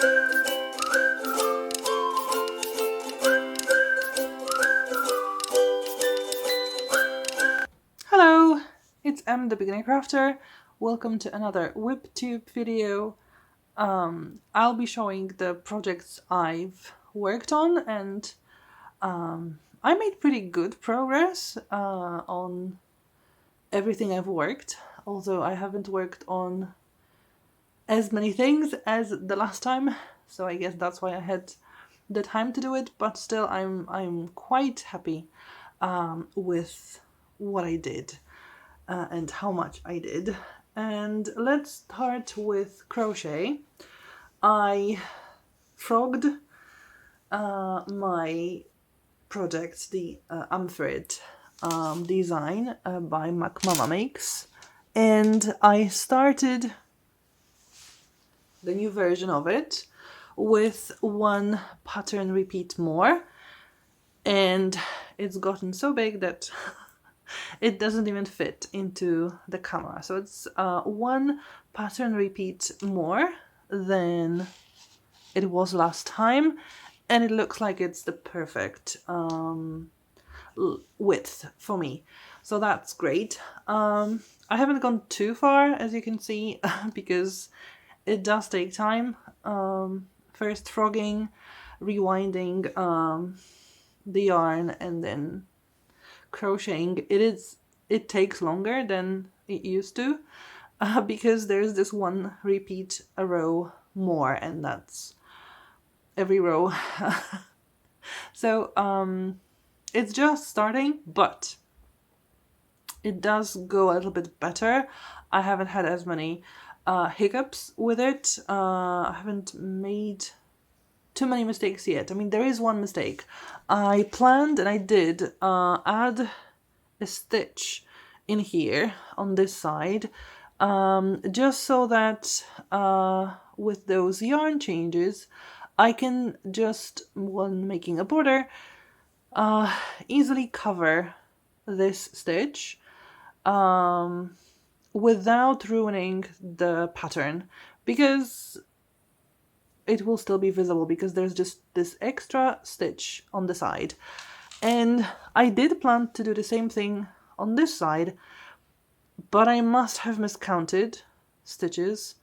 Hello, it's the Beginner Crafter. Welcome to another WIPTube video. I'll be showing the projects I've worked on, and I made pretty good progress on everything I've worked, although I haven't worked on as many things as the last time, so I guess that's why I had the time to do it, but still I'm quite happy with what I did and how much I did. And let's start with crochet. I frogged my project, the Amphirite design by Mama Makes, and I started the new version of it with one pattern repeat more, and it's gotten so big that it doesn't even fit into the camera. So it's one pattern repeat more than it was last time, and it looks like it's the perfect width for me. So that's great. I haven't gone too far, as you can see, because it does take time. First frogging, rewinding the yarn, and then crocheting. It takes longer than it used to because there's this one repeat a row more, and that's every row. So it's just starting, but it does go a little bit better. I haven't had as many hiccups with it. I haven't made too many mistakes yet. I mean, there is one mistake. I planned, and I did add a stitch in here on this side, just so that with those yarn changes I can just, when making a border, easily cover this stitch without ruining the pattern, because it will still be visible because there's just this extra stitch on the side. And I did plan to do the same thing on this side, but I must have miscounted stitches.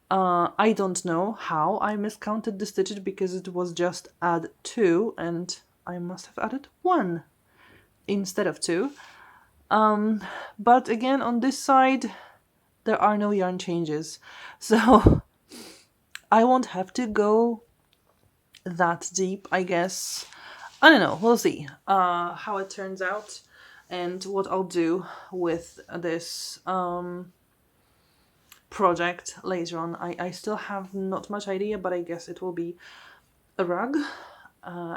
I don't know how I miscounted the stitches, because it was just add 2 and I must have added 1 instead of 2. But again, on this side there are no yarn changes, so I won't have to go that deep, I guess. I don't know, we'll see how it turns out and what I'll do with this project later on. I still have not much idea, but I guess it will be a rug.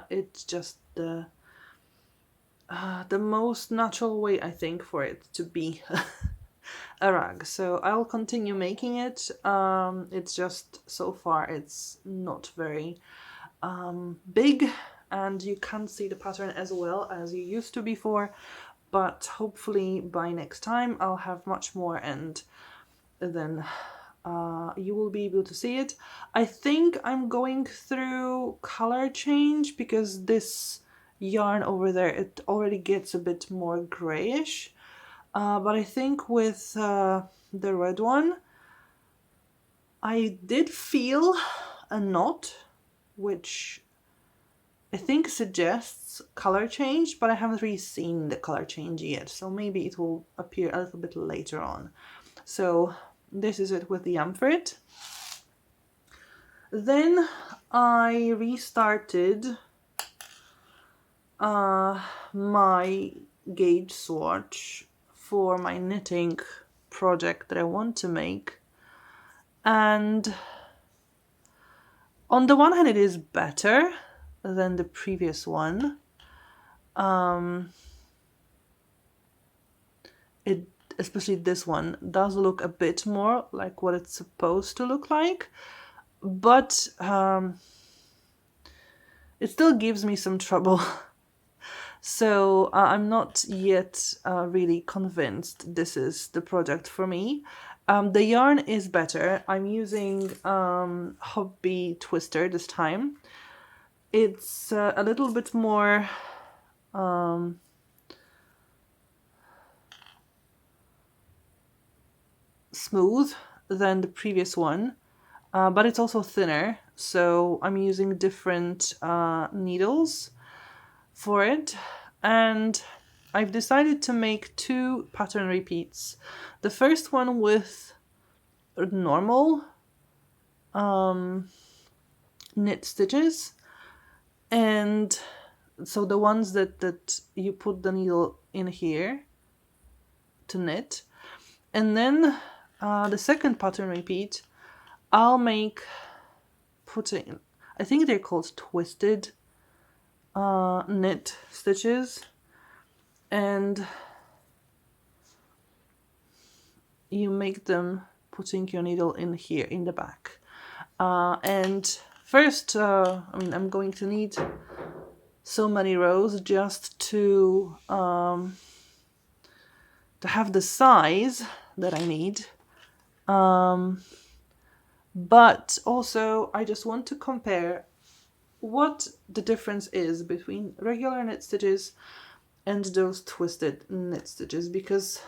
It's just the most natural way, I think, for it to be a rug. So I'll continue making it. It's just, so far it's not very big, and you can't see the pattern as well as you used to before, but hopefully by next time I'll have much more, and then you will be able to see it. I think I'm going through color change, because this yarn over there, it already gets a bit more grayish, but I think with the red one I did feel a knot, which I think suggests color change, but I haven't really seen the color change yet, so maybe it will appear a little bit later on. So this is it with the Amphirite. Then I restarted my gauge swatch for my knitting project that I want to make, and on the one hand it is better than the previous one. It, especially this one, does look a bit more like what it's supposed to look like, but it still gives me some trouble. So I'm not yet really convinced this is the project for me. The yarn is better. I'm using Hobby Twister this time. It's a little bit more smooth than the previous one, but it's also thinner, so I'm using different needles for it. And I've decided to make 2 pattern repeats. The first one with normal knit stitches, and so the ones that you put the needle in here to knit, and then the second pattern repeat I'll make putting, I think they're called twisted knit stitches, and you make them putting your needle in here in the back. And first, I'm going to need so many rows just to have the size that I need. But also I just want to compare what the difference is between regular knit stitches and those twisted knit stitches, because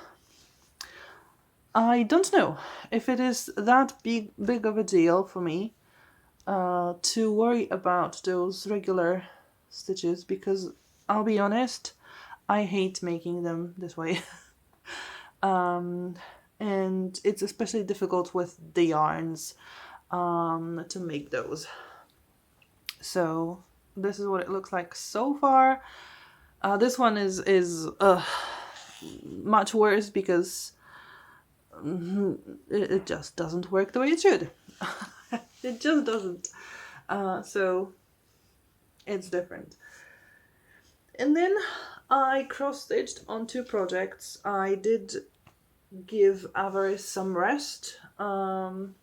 I don't know if it is that big of a deal for me to worry about those regular stitches, because I'll be honest, I hate making them this way. And it's especially difficult with the yarns to make those. So this is what it looks like so far. This one is much worse because it just doesn't work the way it should. It just doesn't. So it's different. And then I cross-stitched on 2 projects. I did give Avarice some rest, and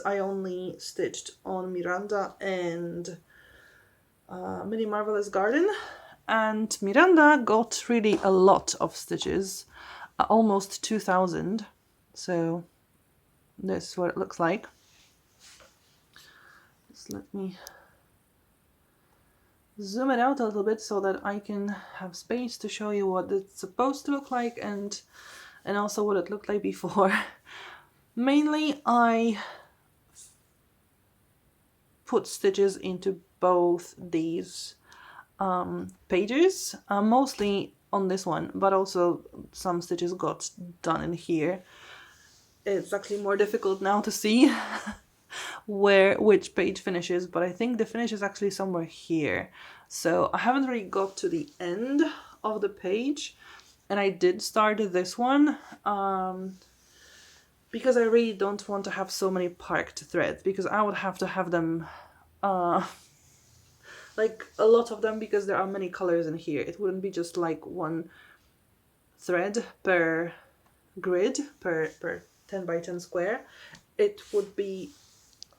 I only stitched on Miranda and Mini Marvellous Garden. And Miranda got really a lot of stitches, almost 2,000. So this is what it looks like. Just let me zoom it out a little bit so that I can have space to show you what it's supposed to look like, and also what it looked like before. Mainly I put stitches into both these pages, mostly on this one, but also some stitches got done in here. It's actually more difficult now to see which page finishes, but I think the finish is actually somewhere here. So I haven't really got to the end of the page, and I did start this one because I really don't want to have so many parked threads, because I would have to have them like a lot of them, because there are many colors in here. It wouldn't be just like one thread per grid, per 10 by 10 square. It would be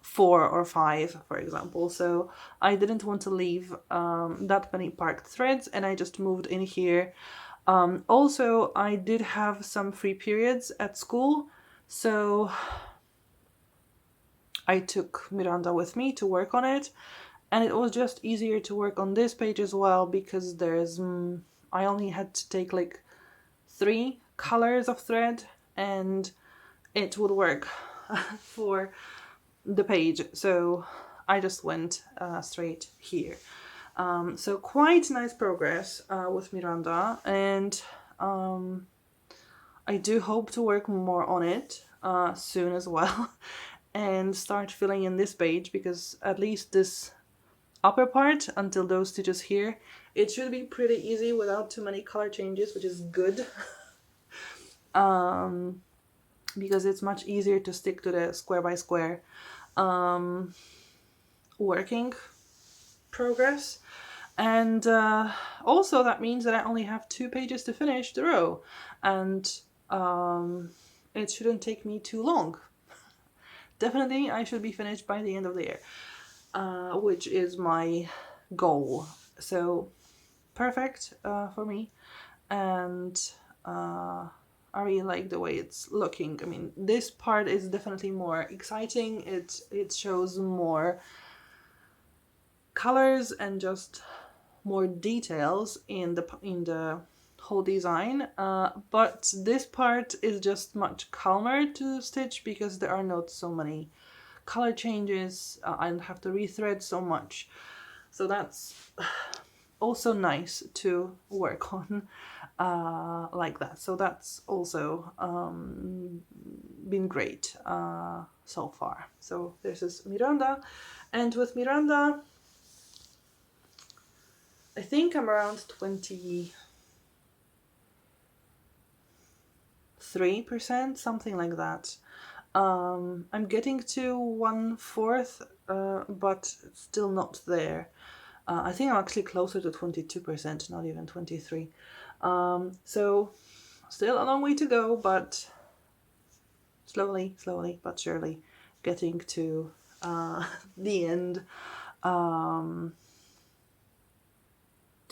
4 or 5, for example. So I didn't want to leave that many parked threads, and I just moved in here. Also, I did have some free periods at school, so I took Miranda with me to work on it, and it was just easier to work on this page as well, because there's I only had to take like 3 colors of thread and it would work for the page, so I just went straight here. So quite nice progress with Miranda, and I do hope to work more on it soon as well and start filling in this page, because at least this upper part until those stitches here, it should be pretty easy without too many color changes, which is good. Because it's much easier to stick to the square by square working progress. And also that means that I only have 2 pages to finish the row, and it shouldn't take me too long. Definitely I should be finished by the end of the year, which is my goal. So perfect for me, and I really like the way it's looking. I mean, this part is definitely more exciting. It shows more colors and just more details in the whole design. But this part is just much calmer to stitch because there are not so many color changes. I don't have to rethread so much. So that's also nice to work on like that. So that's also been great so far. So this is Miranda, and with Miranda I think I'm around 23%, something like that. I'm getting to 1/4, but still not there. I think I'm actually closer to 22%, not even 23. So still a long way to go, but slowly but surely getting to the end,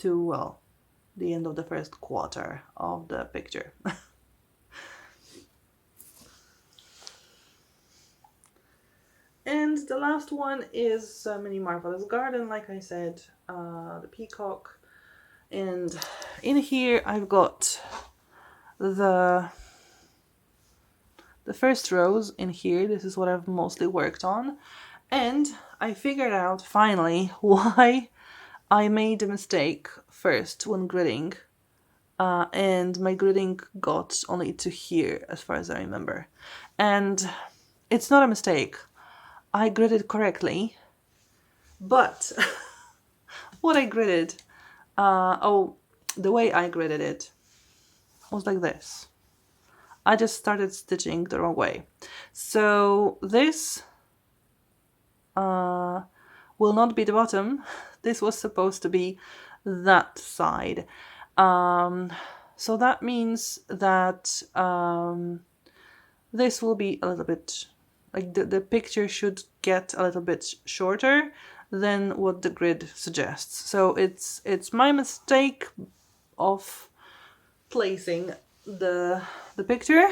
well, the end of the first quarter of the picture. And the last one is Mini Marvellous Garden, like I said, the peacock. And in here I've got the first rows in here. This is what I've mostly worked on. And I figured out finally why I made a mistake first when gridding. And my gridding got only to here as far as I remember. And it's not a mistake. I gridded correctly, but what I gridded, the way I gridded it was like this. I just started stitching the wrong way. So this will not be the bottom. This was supposed to be that side. So that means that this will be a little bit, like the picture should get a little bit shorter than what the grid suggests. So it's my mistake of placing the picture.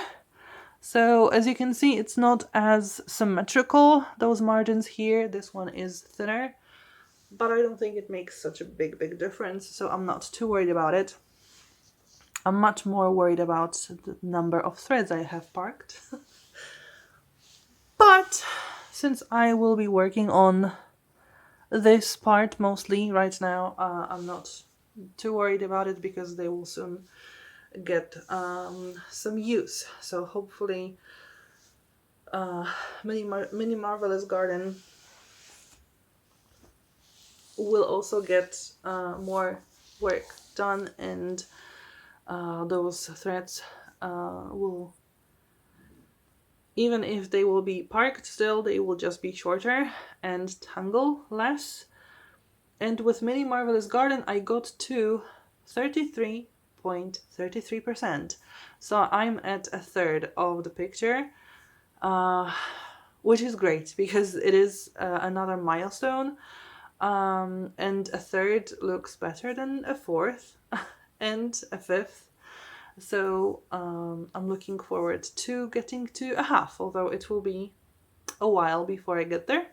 So as you can see, it's not as symmetrical, those margins here. This one is thinner, but I don't think it makes such a big difference, so I'm not too worried about it. I'm much more worried about the number of threads I have parked. But since I will be working on this part mostly right now, I'm not too worried about it because they will soon get some use. So hopefully Mini Marvellous Garden will also get more work done, and those threads will, even if they will be parked still, they will just be shorter and tangle less. And with Mini Marvellous Garden I got to 33.33%. So I'm at a third of the picture, which is great because it is another milestone. And a third looks better than a fourth and a fifth. So I'm looking forward to getting to a half, although it will be a while before I get there.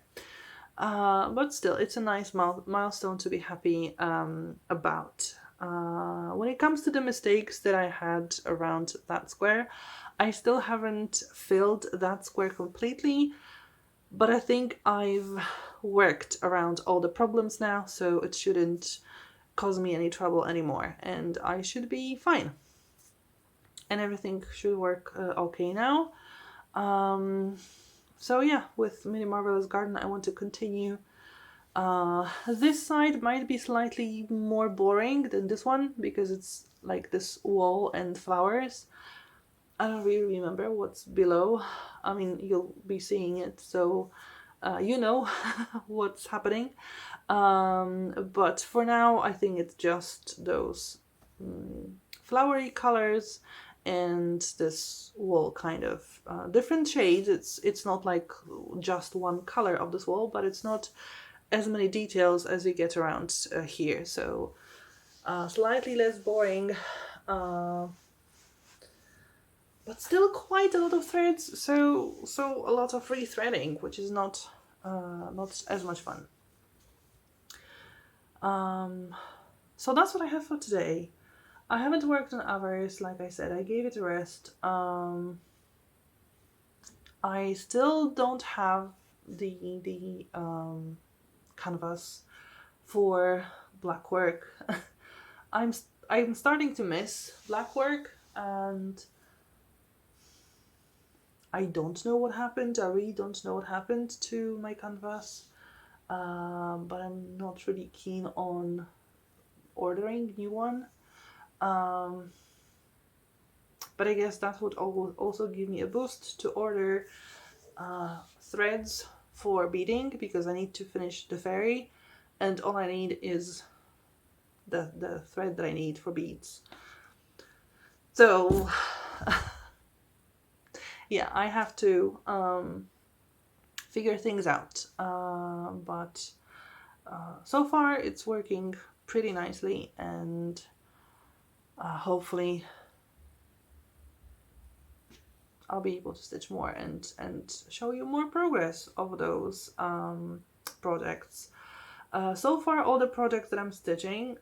But still, it's a nice milestone to be happy about. When it comes to the mistakes that I had around that square, I still haven't filled that square completely, but I think I've worked around all the problems now, so it shouldn't cause me any trouble anymore, and I should be fine. And everything should work okay now. So yeah, with Mini Marvellous Garden I want to continue. This side might be slightly more boring than this one because it's like this wall and flowers. I don't really remember what's below. I mean, you'll be seeing it, so you know what's happening. But for now I think it's just those flowery colors and this wall kind of different shades. It's not like just one color of this wall, but it's not as many details as you get around here, so slightly less boring. but still quite a lot of threads, so a lot of rethreading, which is not as much fun. So that's what I have for today. I haven't worked on others, like I said, I gave it a rest. I still don't have the canvas for black work. I'm starting to miss black work, and I don't know what happened. I really don't know what happened to my canvas, but I'm not really keen on ordering a new one. But I guess that would also give me a boost to order threads for beading, because I need to finish the fairy, and all I need is the thread that I need for beads. So yeah, I have to figure things out, but so far it's working pretty nicely, and hopefully I'll be able to stitch more and show you more progress of those projects. So far all the projects that I'm stitching,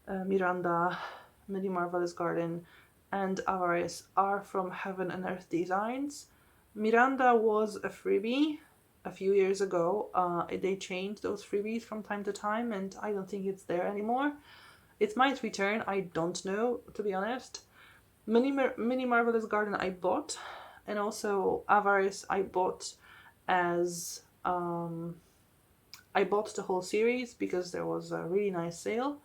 Miranda, Mini Marvellous Garden and Avarice, are from Heaven and Earth Designs. Miranda was a freebie a few years ago. They changed those freebies from time to time, and I don't think it's there anymore. It might return, I don't know, to be honest. Mini Marvellous Garden I bought, and also Avarice I bought as I bought the whole series because there was a really nice sale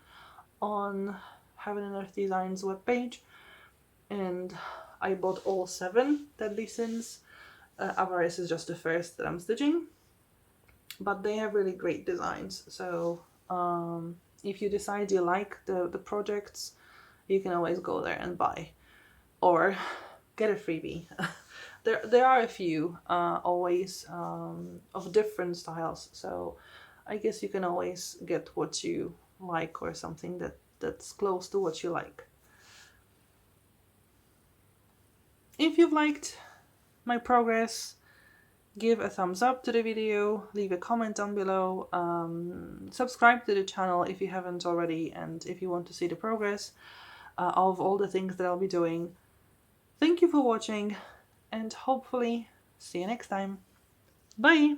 on Heaven and Earth Designs webpage, and I bought all 7 Deadly Sins. Avarice is just the first that I'm stitching, but they have really great designs, so if you decide you like the projects, you can always go there and buy, or get a freebie. There are a few always of different styles, so I guess you can always get what you like, or something that's close to what you like. If you've liked my progress, give a thumbs up to the video, leave a comment down below, subscribe to the channel if you haven't already, and if you want to see the progress of all the things that I'll be doing. Thank you for watching, and hopefully see you next time. Bye!